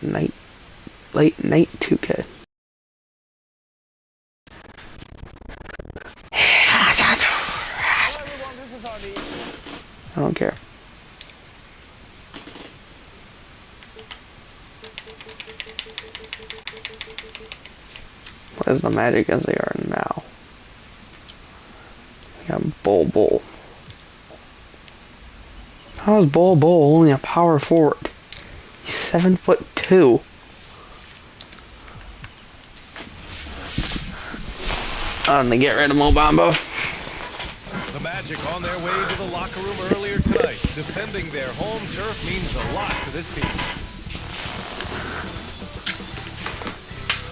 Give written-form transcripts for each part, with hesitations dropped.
Night, late night 2K. I don't care. What is the Magic as they are now? We got Bol Bol. How is Bol Bol only a power forward? He's 7'2". I'm gonna get rid of Mo Bamba. The Magic on their way to the locker room earlier tonight. Defending their home turf means a lot to this team.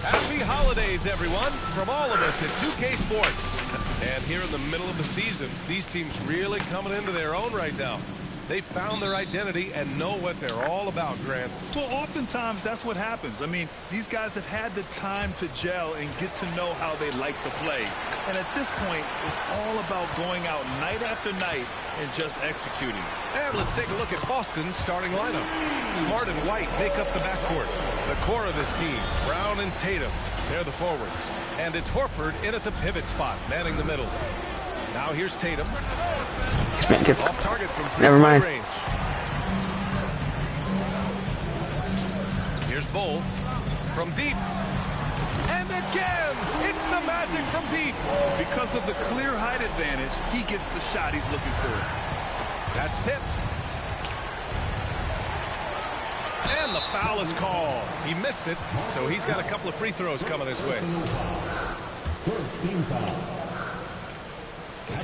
Happy holidays, everyone, from all of us at 2K Sports. And here in the middle of the season, these teams really coming into their own right now. They found their identity and know what they're all about, Grant. Well, oftentimes that's what happens. I mean, these guys have had the time to gel and get to know how they like to play. And at this point, it's all about going out night after night and just executing. And let's take a look at Boston's starting lineup. Smart and White make up the backcourt. The core of this team, Brown and Tatum, they're the forwards. And it's Horford in at the pivot spot, manning the middle. Now here's Tatum. Off target from three-point range. Here's Bol from deep. And again, it's the Magic from deep. Because of the clear height advantage, he gets the shot he's looking for. That's tipped. And the foul is called. He missed it, so he's got a couple of free throws coming his way. First team foul.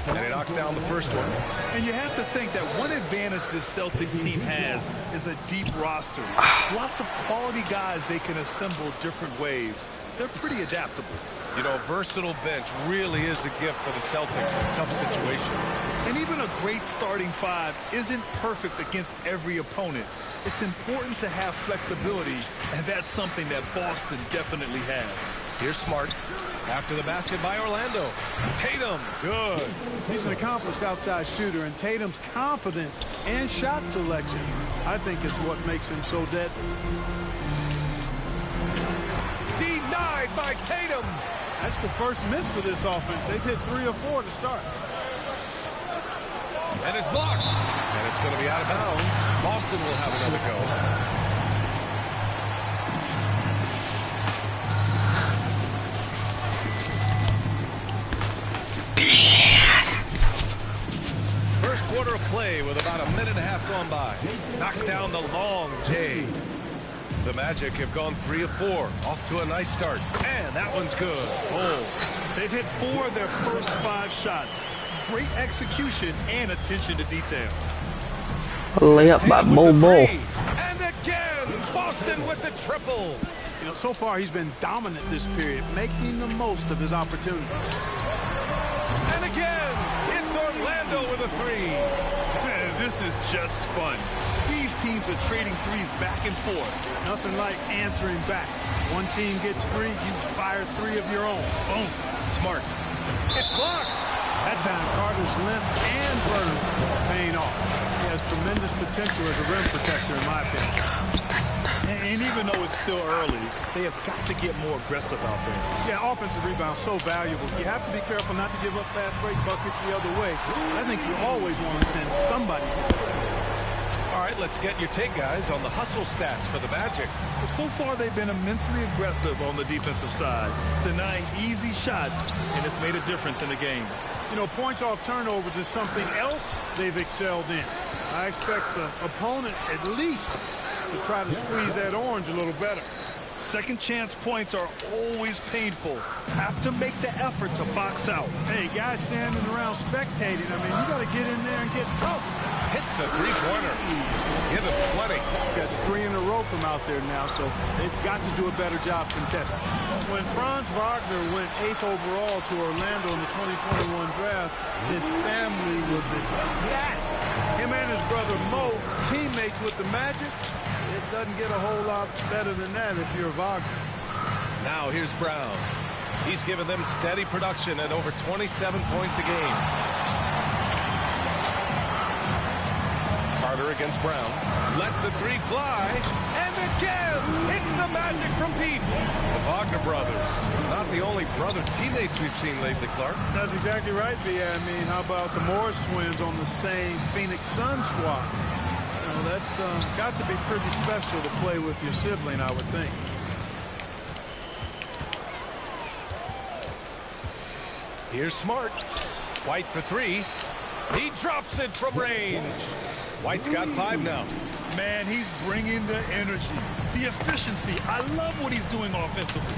And he knocks down the first one. And you have to think that one advantage this Celtics team has is a deep roster. Lots of quality guys they can assemble different ways. They're pretty adaptable. You know, a versatile bench really is a gift for the Celtics in tough situations. And even a great starting five isn't perfect against every opponent. It's important to have flexibility, and that's something that Boston definitely has. Here's Smart. After the basket by Orlando. Tatum, good. He's an accomplished outside shooter, and Tatum's confidence and shot selection, I think, is what makes him so deadly. Denied by Tatum. That's the first miss for this offense. They've hit 3 or 4 to start. And it's blocked. And it's going to be out of bounds. Boston will have another go. First quarter of play with about a minute and a half gone by. Knocks down the long J. The Magic have gone 3 of 4. Off to a nice start. And that one's good. Oh. They've hit 4 of their first 5 shots. Great execution and attention to detail. Layup by Bol Bol. And again, Boston with the triple. You know, so far he's been dominant this period, making the most of his opportunity. And again, it's Orlando with a 3. Man, this is just fun. These teams are trading threes back and forth. Nothing like answering back. One team gets 3, you fire 3 of your own. Boom. Smart. It's blocked. That time Carter's length and vertical paying off. He has tremendous potential as a rim protector, in my opinion. And even though it's still early, they have got to get more aggressive out there. Yeah, offensive rebound so valuable. You have to be careful not to give up fast break buckets the other way. I think you always want to send somebody to the play. All right, let's get your take, guys, on the hustle stats for the Magic. But so far, they've been immensely aggressive on the defensive side, denying easy shots, and it's made a difference in the game. You know, points off turnovers is something else they've excelled in. I expect the opponent at least to try to squeeze that orange a little better. Second chance points are always painful. Have to make the effort to box out. Hey, guys standing around spectating, I mean, you got to get in there and get tough. Hits a three-pointer. Give him 20. That's 3 in a row from out there now, so they've got to do a better job contesting. When Franz Wagner went 8th overall to Orlando in the 2021 draft, his family was ecstatic. Him and his brother Mo, teammates with the Magic. It doesn't get a whole lot better than that if you're Wagner. Now here's Brown. He's given them steady production at over 27 points a game. Carter against Brown. Lets the three fly. And again, it's the Magic from Pete. The Wagner brothers. Not the only brother teammates we've seen lately, Clark. That's exactly right, B.A. I mean, how about the Morris twins on the same Phoenix Sun squad? You know, that's got to be pretty special to play with your sibling, I would think. Here's Smart. White for three. He drops it from range. White's got 5 now. Man, he's bringing the energy, the efficiency. I love what he's doing offensively.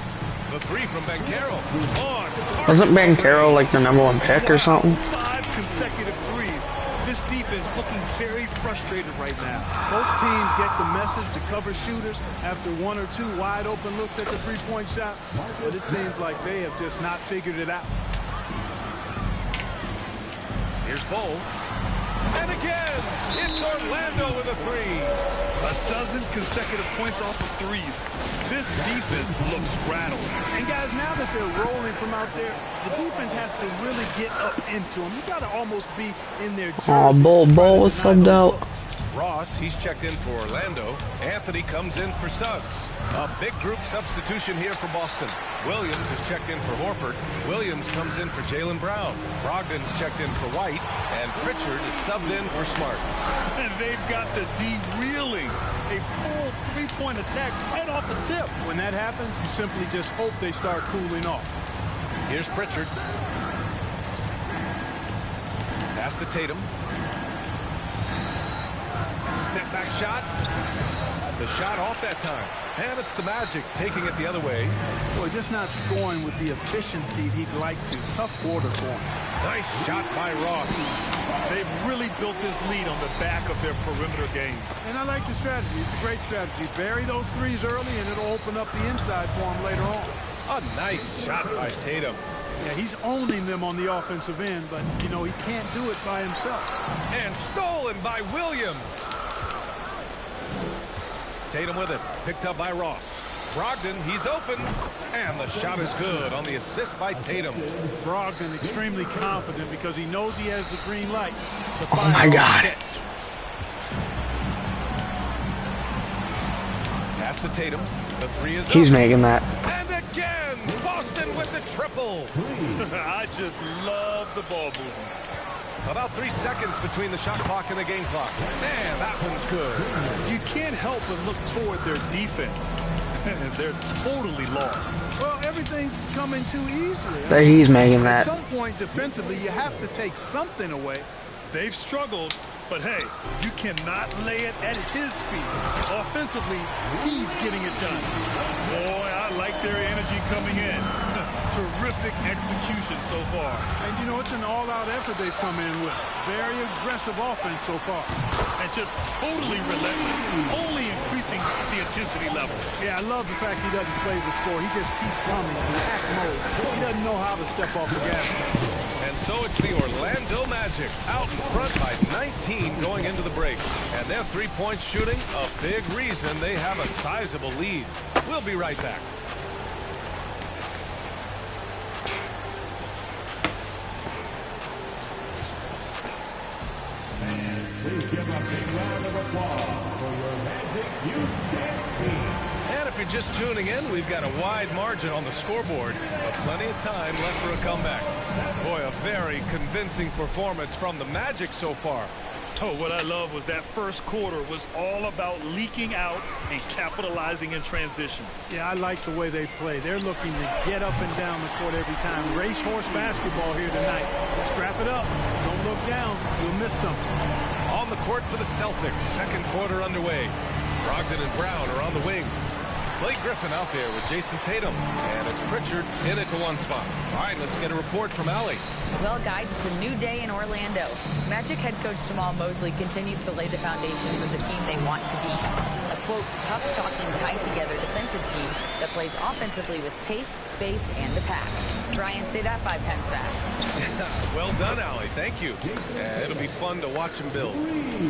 The three from Banchero. On target. Wasn't Banchero like the #1 pick or something? 5 consecutive threes. This defense looking very frustrated right now. Both teams get the message to cover shooters after 1 or 2 wide open looks at the three-point shot, but it seems like they have just not figured it out. Here's Bowl. And again, it's Orlando with a three. 12 consecutive points off of threes. This defense looks rattled. And guys, now that they're rolling from out there, the defense has to really get up into them. You got to almost be in their jerseys. Oh, Bull was subbed out. Ross, he's checked in for Orlando. Anthony comes in for Suggs. A big group substitution here for Boston. Williams is checked in for Horford. Williams comes in for Jaylen Brown. Brogdon's checked in for White. And Pritchard is subbed in for Smart. And they've got the D reeling. A full three-point attack right off the tip. When that happens, you simply just hope they start cooling off. Here's Pritchard. Pass to Tatum. Step back shot. The shot off that time. And it's the Magic taking it the other way. Boy, just not scoring with the efficiency he'd like to. Tough quarter for him. Nice shot by Ross. They've really built this lead on the back of their perimeter game. And I like the strategy. It's a great strategy. Bury those threes early, and it'll open up the inside for him later on. A nice shot by Tatum. Yeah, he's owning them on the offensive end, but, you know, he can't do it by himself. And stolen by Williams. Tatum with it. Picked up by Ross. Brogdon, he's open. And the shot is good on the assist by Tatum. Brogdon extremely confident because he knows he has the green light. Oh, my God. Pass to Tatum. The three is He's up. making that. And again, Boston with the triple. I just love the ball movement. About 3 seconds between the shot clock and the game clock. And that one's good. You can't help but look toward their defense. They're totally lost. Well, everything's coming too easily. But he's making At that. some point, defensively, you have to take something away. They've struggled, but hey, you cannot lay it at his feet. Offensively, he's getting it done. Boy, I like their energy coming in. Terrific execution so far. And, you know, it's an all-out effort they've come in with. Very aggressive offense so far. And just totally relentless, only increasing the intensity level. Yeah, I love the fact he doesn't play the score. He just keeps coming in act mode. He doesn't know how to step off the gas pedal. And so it's the Orlando Magic out in front by 19 going into the break. And their three-point shooting, a big reason they have a sizable lead. We'll be right back. Please give a big round of applause for your Magic U10 team. And if you're just tuning in, we've got a wide margin on the scoreboard, but plenty of time left for a comeback. Boy, a very convincing performance from the Magic so far. Oh, what I love was that first quarter was all about leaking out and capitalizing in transition. Yeah, I like the way they play. They're looking to get up and down the court every time. Racehorse basketball here tonight. Strap it up. Don't look down. You'll miss something. On the court for the Celtics, second quarter underway. Brogdon and Brown are on the wings. Blake Griffin out there with Jason Tatum. And it's Pritchard in at the one spot. All right, let's get a report from Allie. Well, guys, it's a new day in Orlando. Magic head coach Jamal Mosley continues to lay the foundation for the team they want to be. A, quote, tough-talking, tied-together defensive team that plays offensively with pace, space, and the pass. Brian, say that 5 times fast. Well done, Allie. Thank you. It'll be fun to watch him build.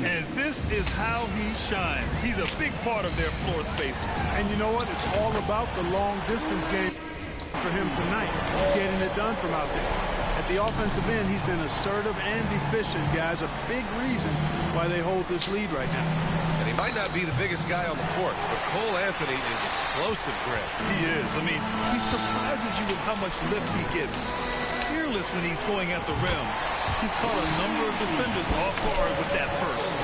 And this is how he shines. He's a big part of their floor spacing. And you know what? It's all about the long-distance game for him tonight. He's getting it done from out there. At At the offensive end, he's been assertive and efficient, guys. A big reason why they hold this lead right now. And he might not be the biggest guy on the court, but Cole Anthony is explosive, Grant. He is. I mean, he surprises you with how much lift he gets. Fearless when he's going at the rim. He's caught a number of defenders off guard with that burst.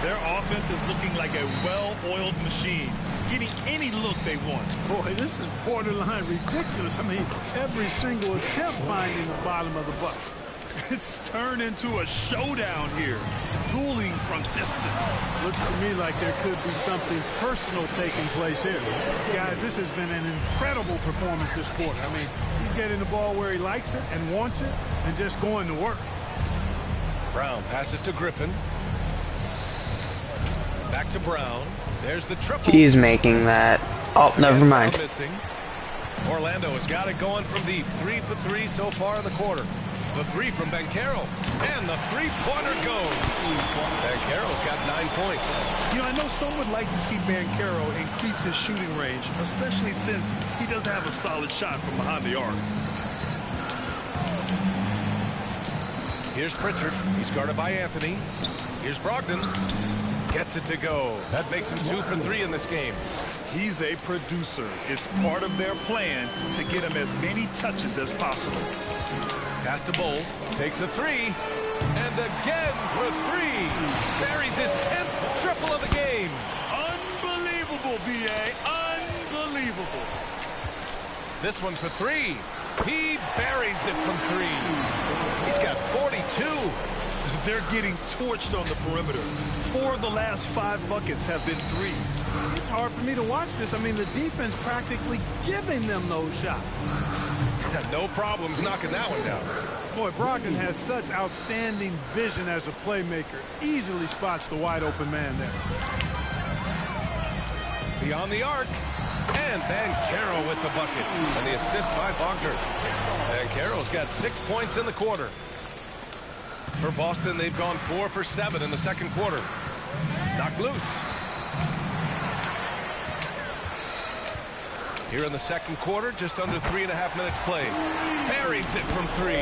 Their offense is looking like a well-oiled machine, getting any look they want. Boy, this is borderline ridiculous. I mean, every single attempt finding the bottom of the bucket. It's turned into a showdown here, dueling from distance. Looks to me like there could be something personal taking place here. Guys, this has been an incredible performance this quarter. I mean, he's getting the ball where he likes it and wants it and just going to work. Brown passes to Griffin. Back to Brown. There's the triple. He's making that. Oh, never mind. Missing. Orlando has got it going from deep. 3 for 3 so far in the quarter. The three from Banchero. And the three-pointer goes. Banchero's got 9 points. You know, I know some would like to see Banchero increase his shooting range, especially since he doesn't have a solid shot from behind the arc. Here's Pritchard. He's guarded by Anthony. Here's Brogdon. Gets it to go. That makes him 2 for 3 in this game. He's a producer. It's part of their plan to get him as many touches as possible. Pass to Bull. Takes a 3. And again for 3. Buries his 10th triple of the game. Unbelievable, B.A. Unbelievable. This one for 3. He buries it from 3. He's got 42. They're getting torched on the perimeter. 4 of the last 5 buckets have been threes. It's hard for me to watch this. I mean, the defense practically giving them those shots. No problems knocking that one down. Boy, Brogdon has such outstanding vision as a playmaker. Easily spots the wide open man there. Beyond the arc. And Banchero with the bucket. And the assist by Wagner. Banchero's got 6 points in the quarter. For Boston, they've gone 4 for 7 in the second quarter. Knocked loose. Here in the second quarter, just under 3.5 minutes played. Buries it from 3.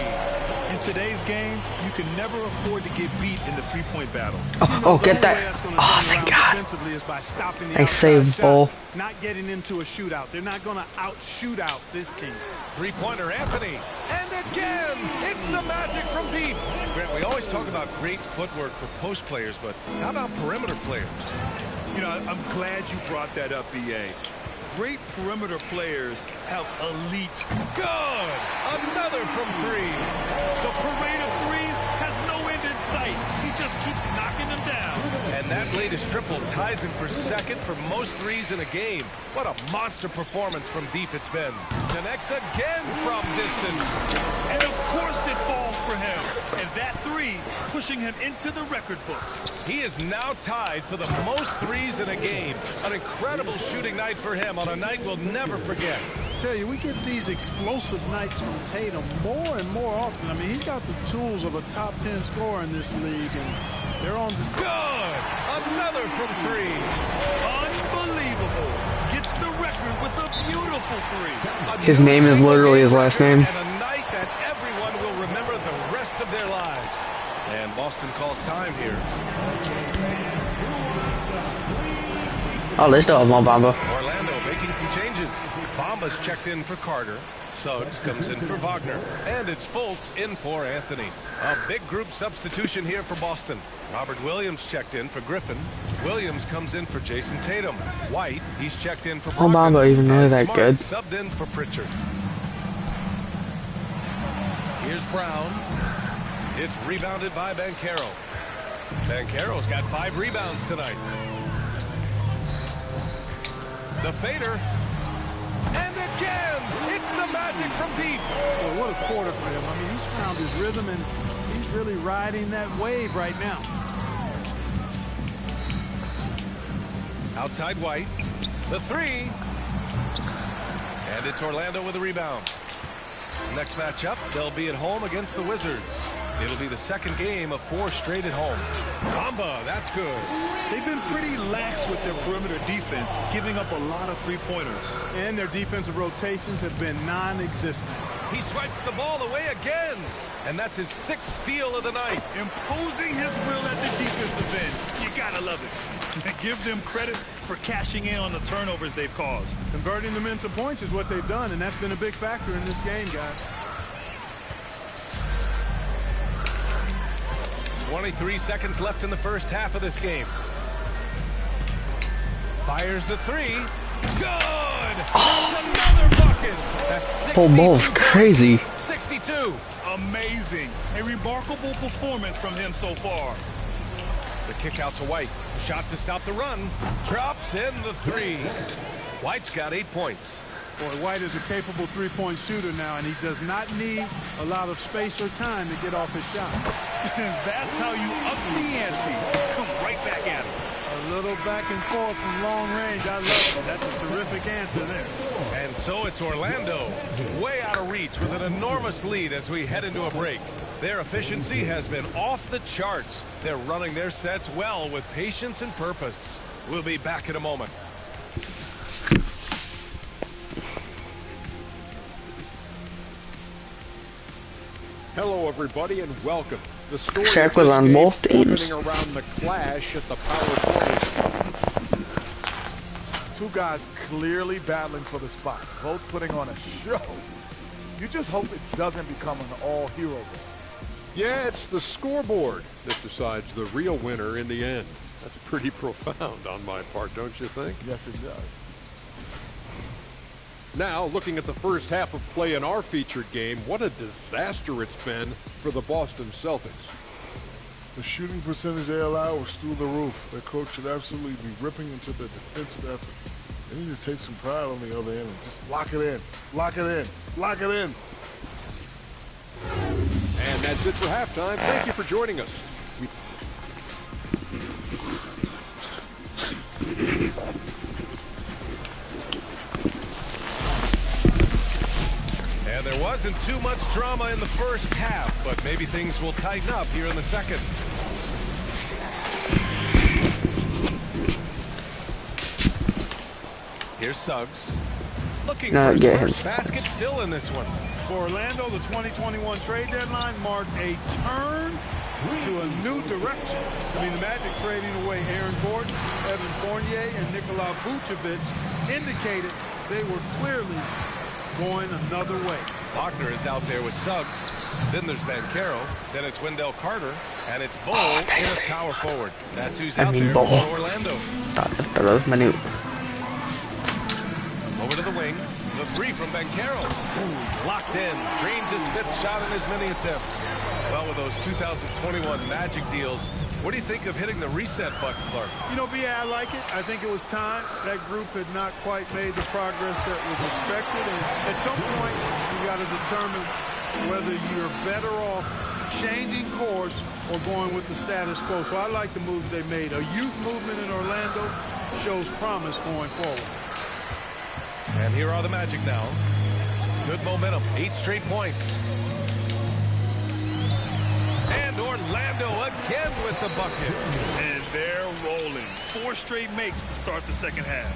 In today's game, you can never afford to get beat in the three-point battle. Oh, get that. Oh, thank God. Is by stopping the Nice save, Bull. Not getting into a shootout. They're not going to out-shoot out this team. Three-pointer, Anthony. And again, it's the Magic from deep. Grant, we always talk about great footwork for post players, but how about perimeter players? You know, I'm glad you brought that up, B.A. Great perimeter players have elite. Good! Another from 3. The parade of threes has no end in sight. He just keeps knocking them down. And that latest triple ties him for second for most threes in a game. What a monster performance from deep it's been. Connects again from distance. And of course it falls for him. And that 3 pushing him into the record books. He is now tied for the most threes in a game. An incredible shooting night for him on a night we'll never forget. I tell you, we get these explosive nights from Tatum more and more often. I mean, he's got the tools of a top 10 scorer in this league, and they're on just good. Another from 3. Unbelievable. Gets the record with a beautiful 3. His name is literally his last name. And a night that everyone will remember the rest of their lives. And Boston calls time here. Oh, they still have more Bamba. Orlando making some changes. Bamba's checked in for Carter. Suggs comes in for Wagner. And it's Fultz in for Anthony. A big group substitution here for Boston. Robert Williams checked in for Griffin. Williams comes in for Jason Tatum. White, he's checked in for Brogdon. Oh, Bamba even really that Smart good. Subbed in for Pritchard. Here's Brown. It's rebounded by Banchero. Banchero's got 5 rebounds tonight. The fader. And again, it's the Magic from deep. Boy, what a quarter for him. I mean, he's found his rhythm, and he's really riding that wave right now. Outside White. The 3. And it's Orlando with a rebound. Next matchup, they'll be at home against the Wizards. It'll be the second game of 4 straight at home. Bamba, that's good. They've been pretty lax with their perimeter defense, giving up a lot of three-pointers. And their defensive rotations have been non-existent. He swipes the ball away again. And that's his 6th steal of the night. Imposing his will at the defensive end. You gotta love it. Give them credit for cashing in on the turnovers they've caused. Converting them into points is what they've done, and that's been a big factor in this game, guys. 23 seconds left in the first half of this game. Fires the 3. Good! That's another bucket! That's 62 Oh, ball's crazy. 62. Amazing. A remarkable performance from him so far. The kick out to White. Shot to stop the run. Drops in the 3. White's got 8 points. Boy, White is a capable three-point shooter now, and he does not need a lot of space or time to get off his shot. That's how you up the ante. Come right back at him. A little back and forth from long range. I love it. That's a terrific answer there. And so it's Orlando, way out of reach with an enormous lead as we head into a break. Their efficiency has been off the charts. They're running their sets well with patience and purpose. We'll be back in a moment. Hello, everybody, and welcome. The story Shaq of this was on game both teams. orbiting around the clash at the power forward spot. Two guys clearly battling for the spot, both putting on a show. You just hope it doesn't become an all-hero game. Yeah, it's the scoreboard that decides the real winner in the end. That's pretty profound on my part, don't you think? Yes, it does. Now, looking at the first half of play in our featured game, what a disaster it's been for the Boston Celtics. The shooting percentage they allow was through the roof. Their coach should absolutely be ripping into their defensive effort. They need to take some pride on the other end and just lock it in, lock it in, lock it in. And that's it for halftime. Thank you for joining us. And there wasn't too much drama in the first half, but maybe things will tighten up here in the second. Here's Suggs. Looking for his first basket, still in this one. For Orlando, the 2021 trade deadline marked a turn to a new direction. I mean, the Magic trading away Aaron Gordon, Evan Fournier, and Nikola Vucevic indicated they were clearly going another way. Wagner is out there with Suggs. Then there's Banchero. Then it's Wendell Carter. And it's Bol in a power forward. That's who's out there for Orlando. Over to the wing. The 3 from Banchero. Ooh, he's locked in. Drains his 5th shot in as many attempts. Well, with those 2021 Magic deals, what do you think of hitting the reset button, Clark? You know, B.A., I like it. I think it was time. That group had not quite made the progress that was expected. And at some point, you got to determine whether you're better off changing course or going with the status quo. So I like the moves they made. A youth movement in Orlando shows promise going forward. And here are the Magic now. Good momentum. 8 straight points. And Orlando again with the bucket. And they're rolling. 4 straight makes to start the second half.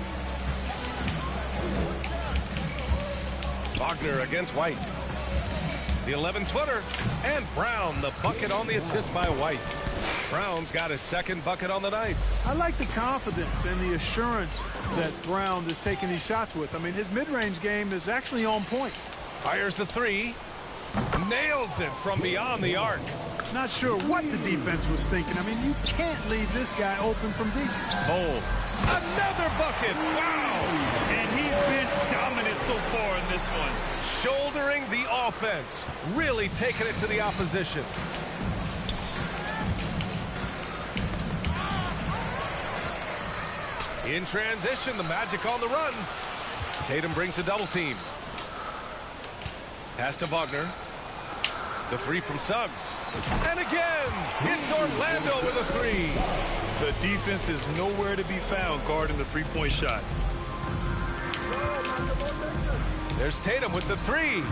Wagner against White. The 11-footer. And Brown, the bucket on the assist by White. Brown's got his 2nd bucket on the night. I like the confidence and the assurance that Brown is taking these shots with. I mean, his mid-range game is actually on point. Fires the 3. Nails it from beyond the arc. Not sure what the defense was thinking. I mean, you can't leave this guy open from deep. Bol. Another bucket. Wow. And he's been dominant so far in this one. Shouldering the offense. Really taking it to the opposition. In transition, the Magic on the run. Tatum brings a double team. Pass to Wagner. The 3 from Suggs. And again, it's Orlando with a 3. The defense is nowhere to be found guarding the three-point shot. There's Tatum with the 3.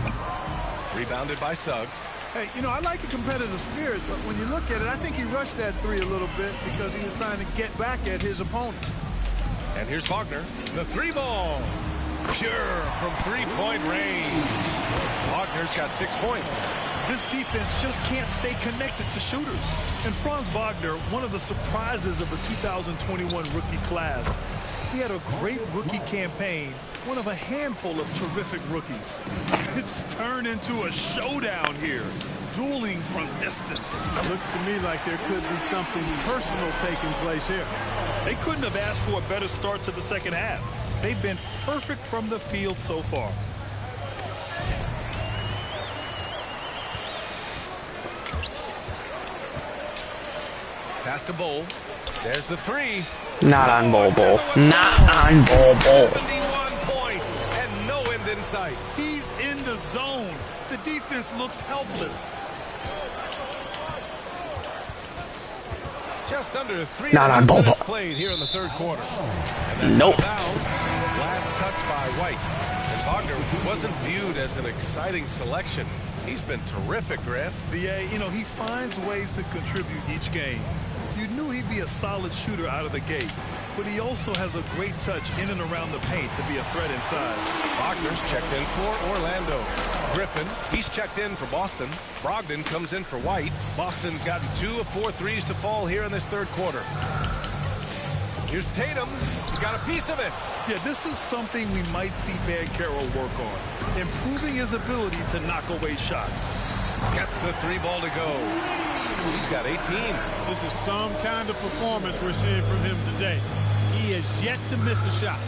Rebounded by Suggs. Hey, you know, I like the competitive spirit, but when you look at it, I think he rushed that three a little bit because he was trying to get back at his opponent. And here's Wagner. The three ball. Pure from three-point range. Wagner's got 6 points. This defense just can't stay connected to shooters. And Franz Wagner, one of the surprises of the 2021 rookie class. He had a great rookie campaign, one of a handful of terrific rookies. It's turned into a showdown here, dueling from distance. Looks to me like there could be something personal taking place here. They couldn't have asked for a better start to the second half. They've been perfect from the field so far. Pass to Bol. There's the three. Not on Bol Bol. Not on Bol Bol. 71 points and no end in sight. He's in the zone. The defense looks helpless. Just under 3 Not on Bol Bol. minutes played here in the third quarter. And that's Nope. out of bounds. Last touch by White. And Wagner wasn't viewed as an exciting selection. He's been terrific, Grant. Yeah, you know, he finds ways to contribute each game. You knew he'd be a solid shooter out of the gate, but he also has a great touch in and around the paint to be a threat inside. Wagner's checked in for Orlando. Griffin, he's checked in for Boston. Brogdon comes in for White. Boston's gotten 2 of 4 threes to fall here in this third quarter. Here's Tatum. He's got a piece of it. Yeah, this is something we might see Banchero work on, improving his ability to knock away shots. Gets the three ball to go. He's got 18. This is some kind of performance we're seeing from him today. He has yet to miss a shot.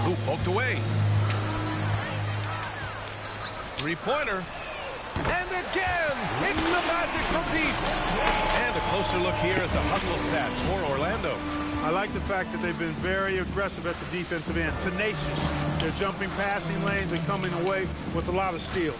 Ooh, poked away. Three-pointer. And again, it's the Magic from deep. And a closer look here at the hustle stats for Orlando. I like the fact that they've been very aggressive at the defensive end, tenacious. They're jumping passing lanes and coming away with a lot of steals.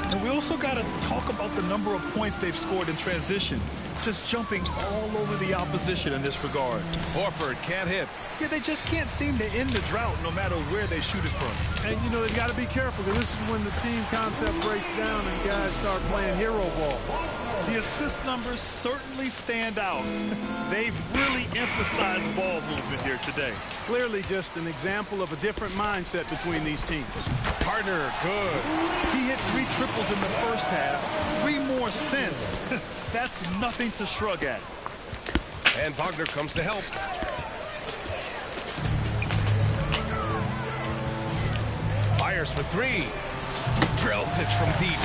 And we also got to talk about the number of points they've scored in transition, just jumping all over the opposition in this regard. Horford can't hit. Yeah, they just can't seem to end the drought no matter where they shoot it from. And, you know, they've got to be careful because this is when the team concept breaks down and guys start playing hero ball. The assist numbers certainly stand out. They've really emphasized ball movement here today. Clearly just an example of a different mindset between these teams. Carter, good. He hit 3 triples in the first half, 3 more since. That's nothing to shrug at. And Wagner comes to help. Fires for 3. Drills it from deep.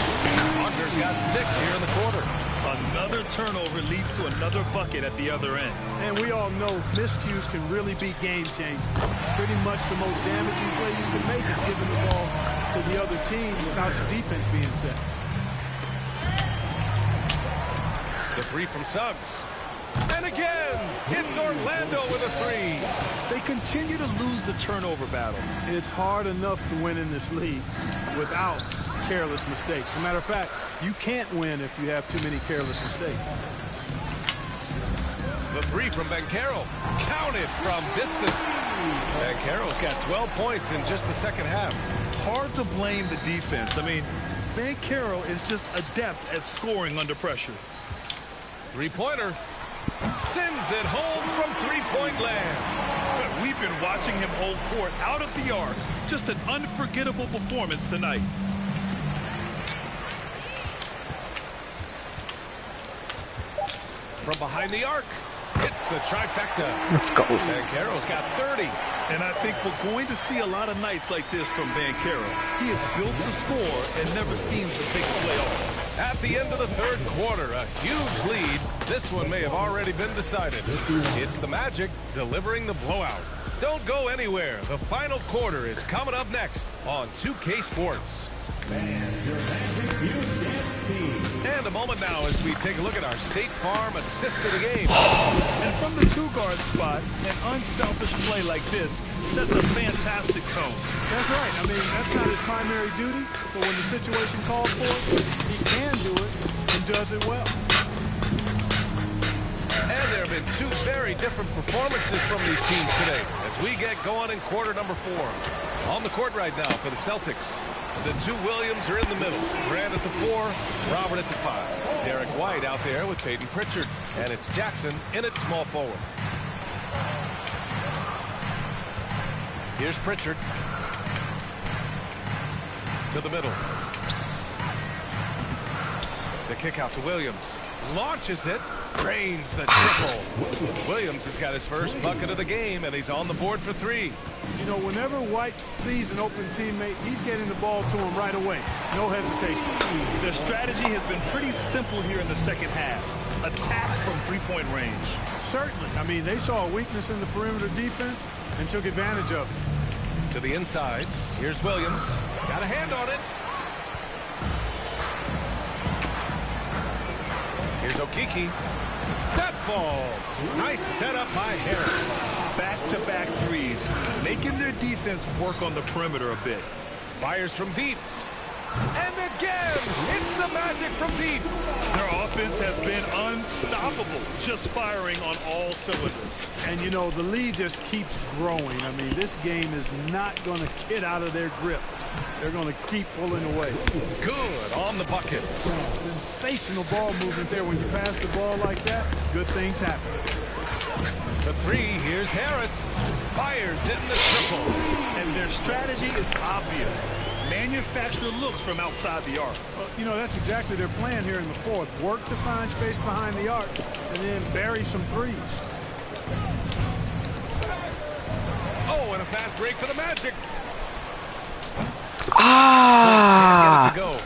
Wagner's got 6 here in the quarter. Another turnover leads to another bucket at the other end. And we all know miscues can really be game-changing. Pretty much the most damaging play you can make is giving the ball to the other team without your defense being set. The 3 from Suggs. And again, it's Orlando with a 3. They continue to lose the turnover battle. It's hard enough to win in this league without careless mistakes. As a matter of fact, you can't win if you have too many careless mistakes. The 3 from Banchero. Counted from distance. Banchero's got 12 points in just the second half. Hard to blame the defense. I mean, Banchero is just adept at scoring under pressure. Three-pointer. Sends it home from three-point land. We've been watching him hold court out of the arc. Just an unforgettable performance tonight. From behind the arc, hits the trifecta. Let's go. Banchero's got 30. And I think we're going to see a lot of nights like this from Banchero. He is built to score and never seems to take a play off. At the end of the third quarter, a huge lead. This one may have already been decided. It's the Magic delivering the blowout. Don't go anywhere. The final quarter is coming up next on 2K Sports. And a moment now as we take a look at our State Farm assist of the game. And from the 2-guard spot, an unselfish play like this sets a fantastic tone. That's right. I mean, that's not his primary duty, but when the situation calls for it, he can do it and does it well. And there have been 2 very different performances from these teams today as we get going in quarter number 4. On the court right now for the Celtics, The two Williams are in the middle. Grant at the 4, Robert at the 5. Derek White out there with Peyton Pritchard. And it's Jackson in at small forward. Here's Pritchard. To the middle. The kick out to Williams. Launches it. Drains the triple. Williams has got his first bucket of the game, and he's on the board for 3. You know, whenever White sees an open teammate, he's getting the ball to him right away. No hesitation. Their strategy has been pretty simple here in the second half. Attack from three-point range. Certainly. I mean, they saw a weakness in the perimeter defense and took advantage of it. To the inside. Here's Williams. Got a hand on it. Here's Okeke. That falls. Nice setup by Harris. Back-to-back threes, making their defense work on the perimeter a bit. Fires from deep. And again, it's the Magic from deep. Their offense has been unstoppable, just firing on all cylinders. And, you know, the lead just keeps growing. I mean, this game is not going to get out of their grip. They're going to keep pulling away. Good on the bucket. Sensational ball movement there. When you pass the ball like that, good things happen. The 3, here's Harris. Fires in the triple. And their strategy is obvious. Manufacture looks from outside the arc. Well, you know, that's exactly their plan here in the fourth. Work to find space behind the arc and then bury some threes. Oh, and a fast break for the Magic. Ah! Get it to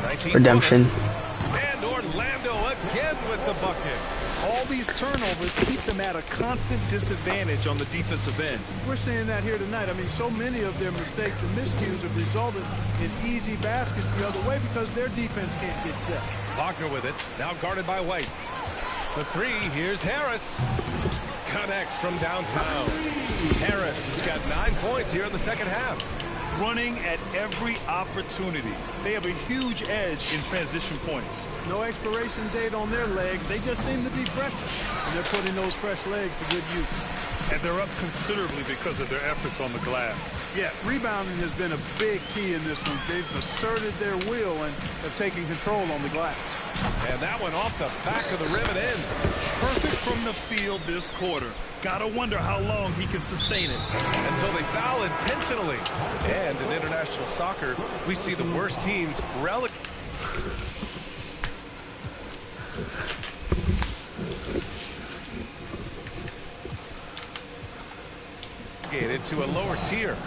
go. 19 Redemption. And Orlando again with the bucket. All these turnovers keep them at a constant disadvantage on the defensive end. We're seeing that here tonight. I mean, so many of their mistakes and miscues have resulted in easy baskets the other way because their defense can't get set. Wagner with it. Now guarded by White. The 3, here's Harris. Connects from downtown. Harris has got 9 points here in the second half. Running at every opportunity. They have a huge edge in transition points. No expiration date on their legs. They just seem to be fresher. And they're putting those fresh legs to good use. And they're up considerably because of their efforts on the glass. Yeah, rebounding has been a big key in this one. They've asserted their will and have taken control on the glass. And that one off the back of the rim and in. Perfect from the field this quarter. Gotta wonder how long he can sustain it. And so they foul intentionally. And in international soccer, we see the worst teams relegated to a lower tier.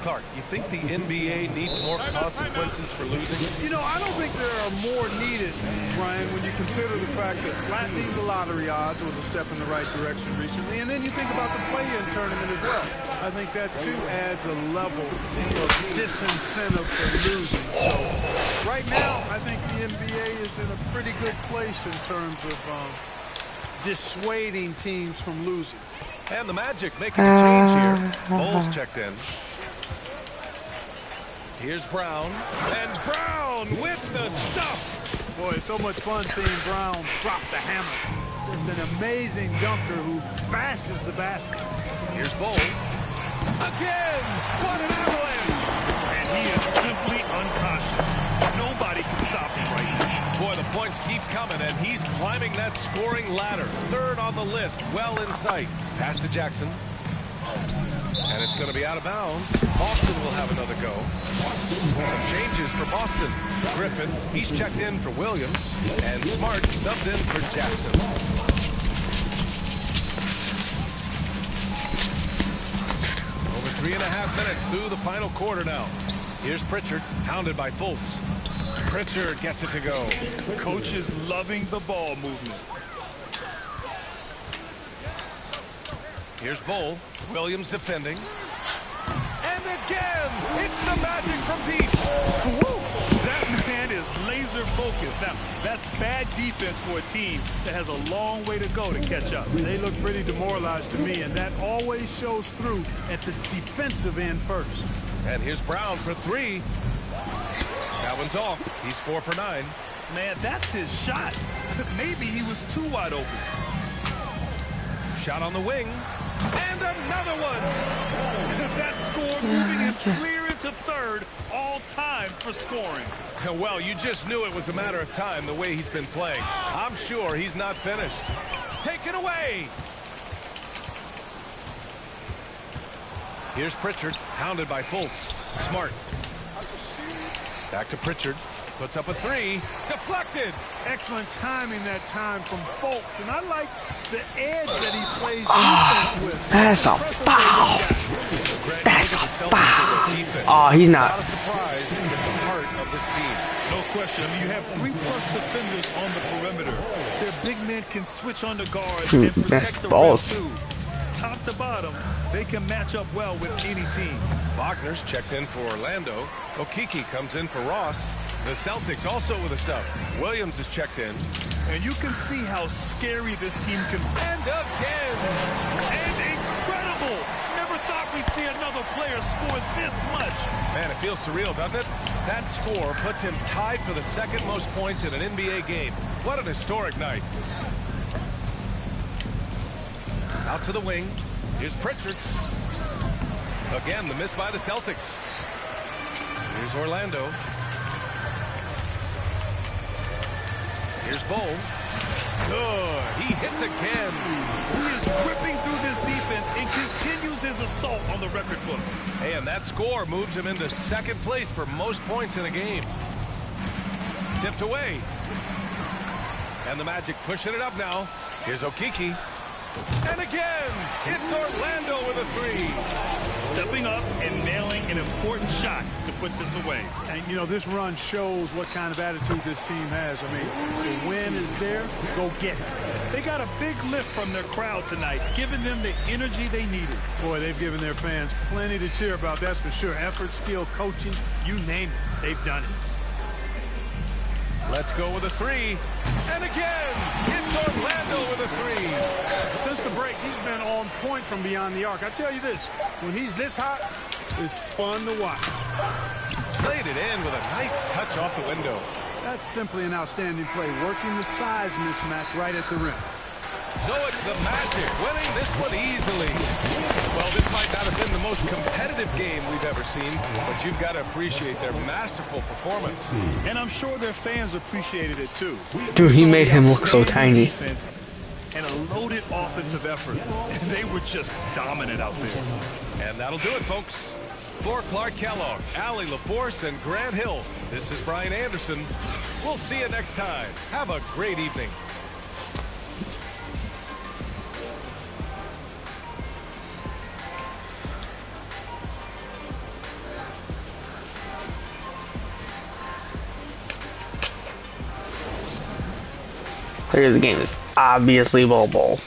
Clark, you think the NBA needs more consequences for losing? You know, I don't think there are more needed, Brian, when you consider the fact that flattening the lottery odds was a step in the right direction recently. And then you think about the play-in tournament as well. I think that, too, adds a level of disincentive for losing. So right now, I think the NBA is in a pretty good place in terms of dissuading teams from losing. And the Magic making a change here. Bulls checked in. Here's Brown. And Brown with the stuff. Boy, it's so much fun seeing Brown drop the hammer. Just an amazing dunker who bashes the basket. Here's Bull. Again! What an avalanche! And he is simply uncautious. Nobody can stop him right now. Boy, the points keep coming, and he's climbing that scoring ladder. 3rd on the list, well in sight. Pass to Jackson. And it's going to be out of bounds. Boston will have another go. Some changes for Boston. Griffin, he's checked in for Williams. And Smart subbed in for Jackson. Over 3.5 minutes through the final quarter now. Here's Pritchard, hounded by Fultz. Pritchard gets it to go. Coach is loving the ball movement. Here's Bull. Williams defending. And again, it's the Magic from deep. That man is laser focused. Now, that's bad defense for a team that has a long way to go to catch up. They look pretty demoralized to me, and that always shows through at the defensive end first. And here's Brown for 3. That one's off. He's 4 for 9. Man, that's his shot. Maybe he was too wide open. Shot on the wing. And another one. That score moving him clear third all-time for scoring. Well, you just knew it was a matter of time the way he's been playing. I'm sure he's not finished. Taken away. Here's Pritchard, hounded by Fultz. Smart. Back to Pritchard. Puts up a three. Deflected. Excellent timing that time from Fultz, and I like the edge that he plays defense with. That's a foul. That's a foul. Oh, he's not. Not a surprise. It's at the heart of this team. No question. I mean, you have 3+ defenders on the perimeter. Their big men can switch on the guards and protect the rim balls. too. Top to bottom, they can match up well with any team. Wagner's checked in for Orlando. Okeke comes in for Ross. The Celtics also with a sub. Williams is checked in. And you can see how scary this team can be. And again. And incredible! Never thought we'd see another player score this much. Man, it feels surreal, doesn't it? That score puts him tied for the second most points in an NBA game. What an historic night. Out to the wing. Here's Pritchard. Again, the miss by the Celtics. Here's Orlando. Here's Bol. Good. He hits again. He is ripping through this defense and continues his assault on the record books. Hey, and that score moves him into second place for most points in a game. Tipped away. And the Magic pushing it up now. Here's Okeke. And again, it's Orlando with a three. Stepping up and nailing an important shot to put this away. And, you know, this run shows what kind of attitude this team has. I mean, the win is there, go get it. They got a big lift from their crowd tonight, giving them the energy they needed. Boy, they've given their fans plenty to cheer about, that's for sure. Effort, skill, coaching, you name it, they've done it. Let's go with a three. And again, it's Orlando with a three. Since the break, he's been on point from beyond the arc. I tell you this, when he's this hot, it's fun to watch. Played it in with a nice touch off the window. That's simply an outstanding play, working the size mismatch right at the rim. So it's the Magic winning this one easily. Well, this might not have been the most competitive game we've ever seen, but you've got to appreciate their masterful performance. And I'm sure their fans appreciated it too. Dude, he made him look so tiny. And a loaded offensive effort. And they were just dominant out there. And that'll do it, folks. For Clark Kellogg, Allie LaForce, and Grant Hill, this is Brian Anderson. We'll see you next time. Have a great evening. Player of the game is obviously Bol Bol.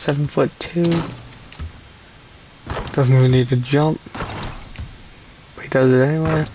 7'2". Doesn't really need to jump. But he does it anyway.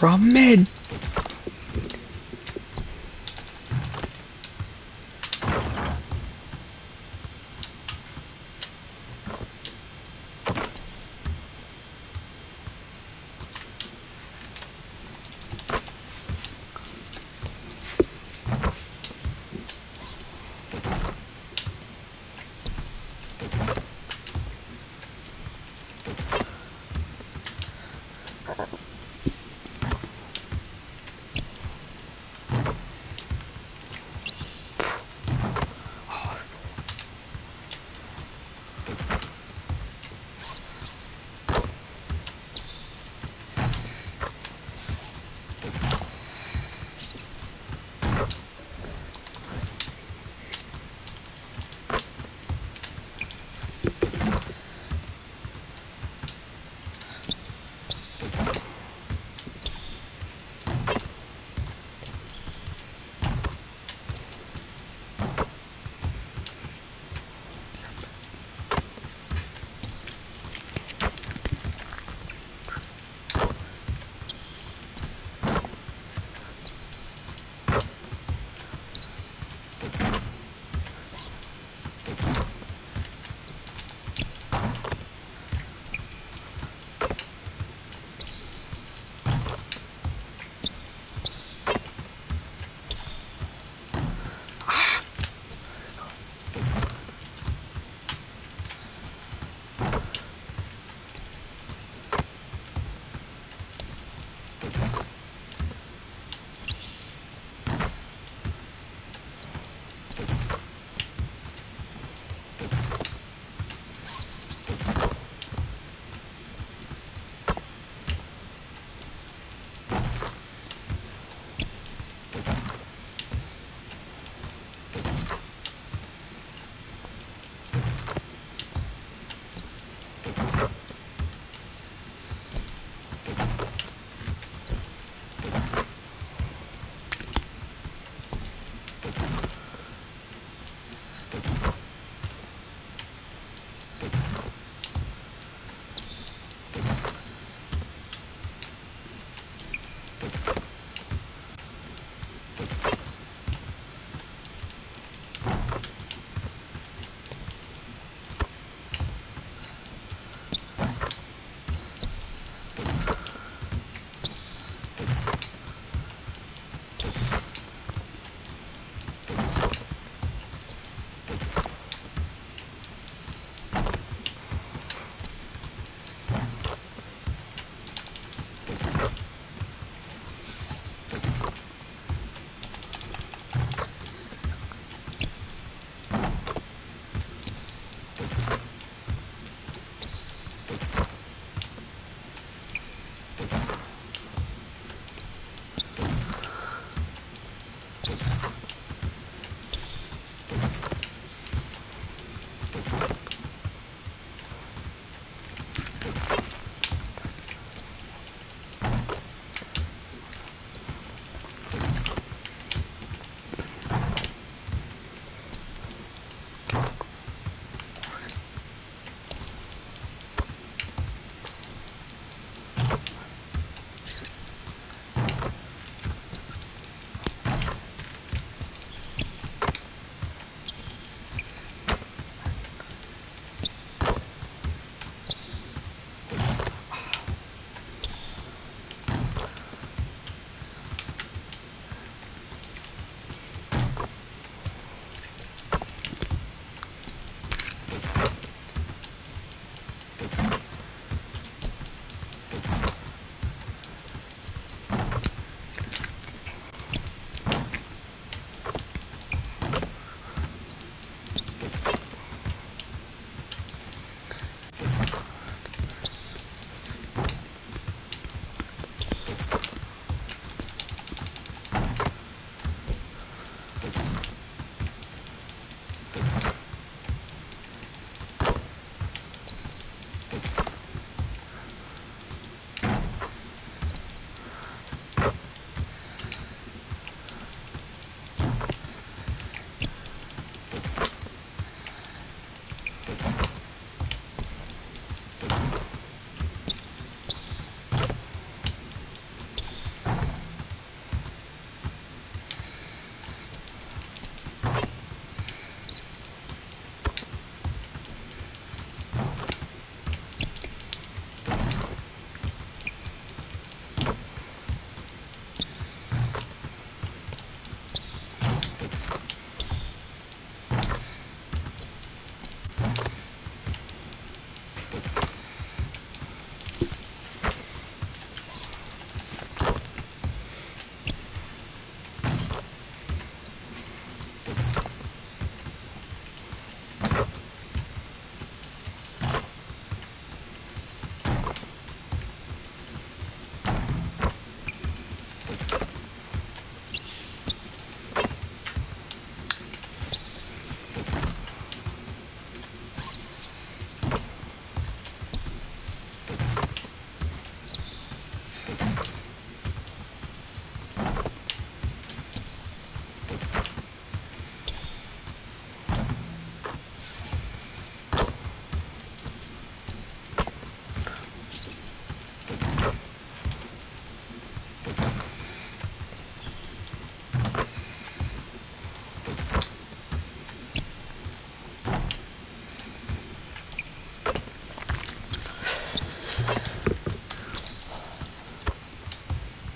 From mid.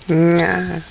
Nah.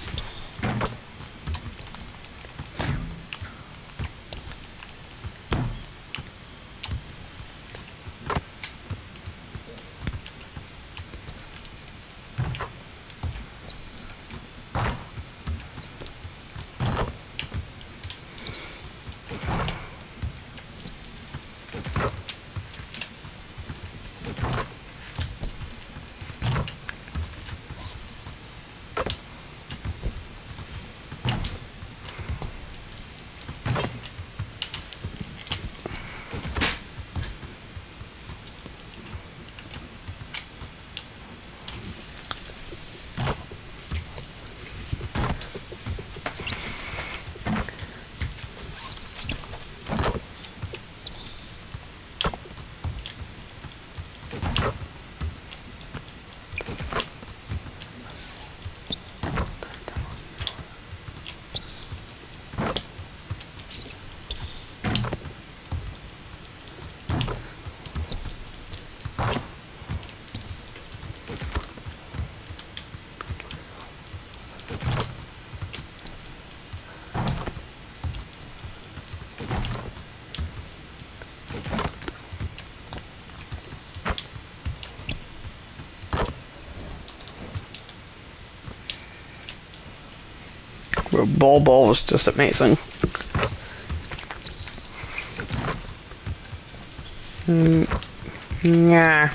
Ball was just amazing. Nah.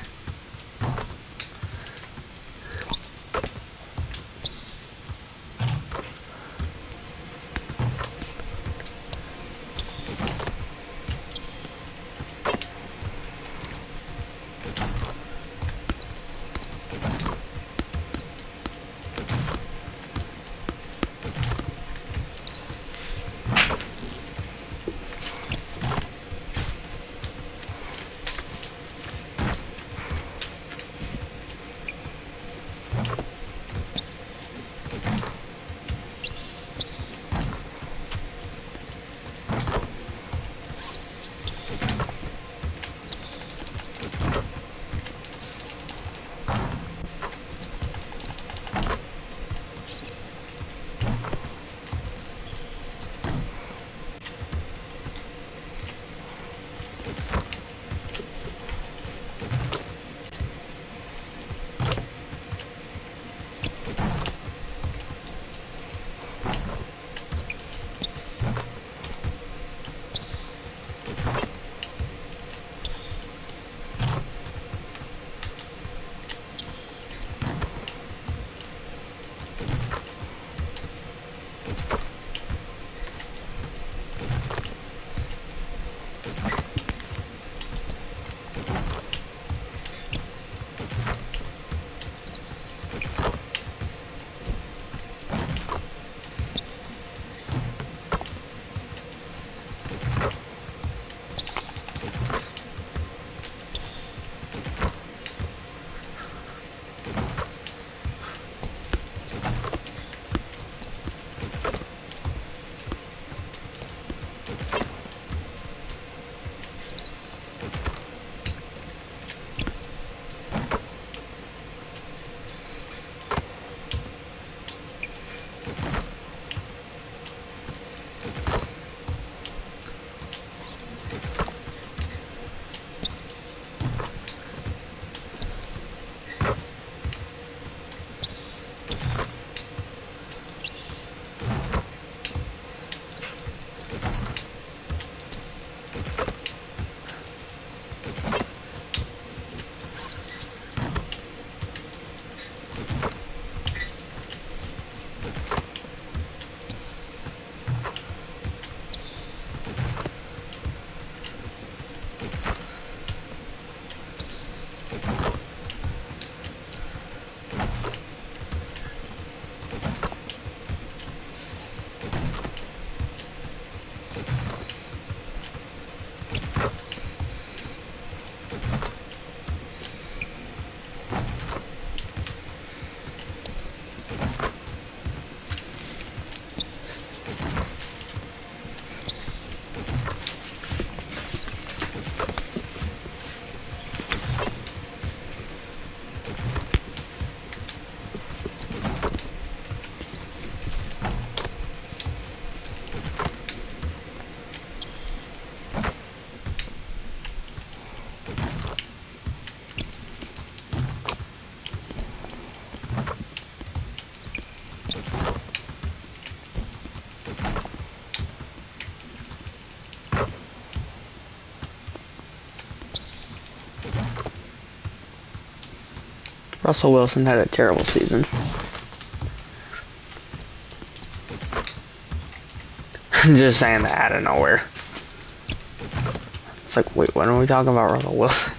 Russell Wilson had a terrible season. Just saying that out of nowhere. It's like, wait, when are we talking about Russell Wilson?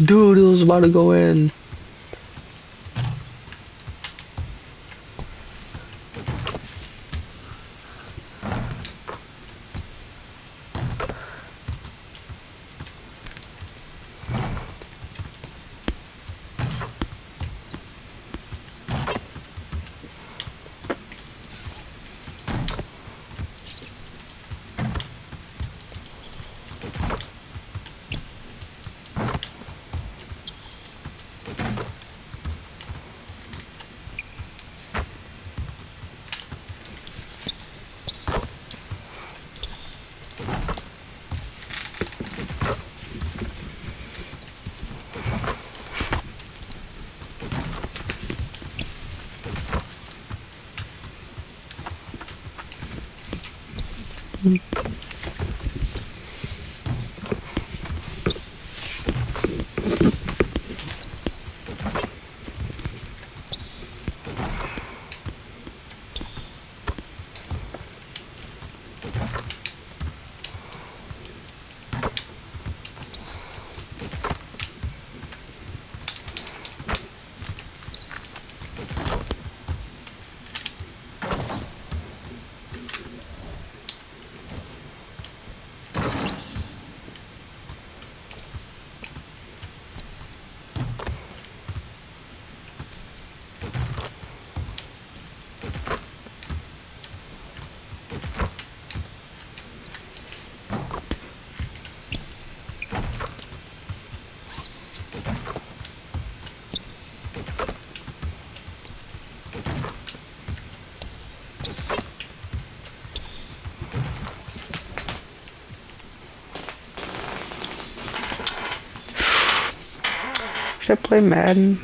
Dude, it was about to go in. Should I play Madden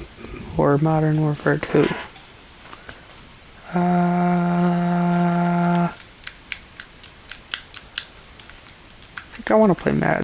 or Modern Warfare 2? I think I want to play Madden.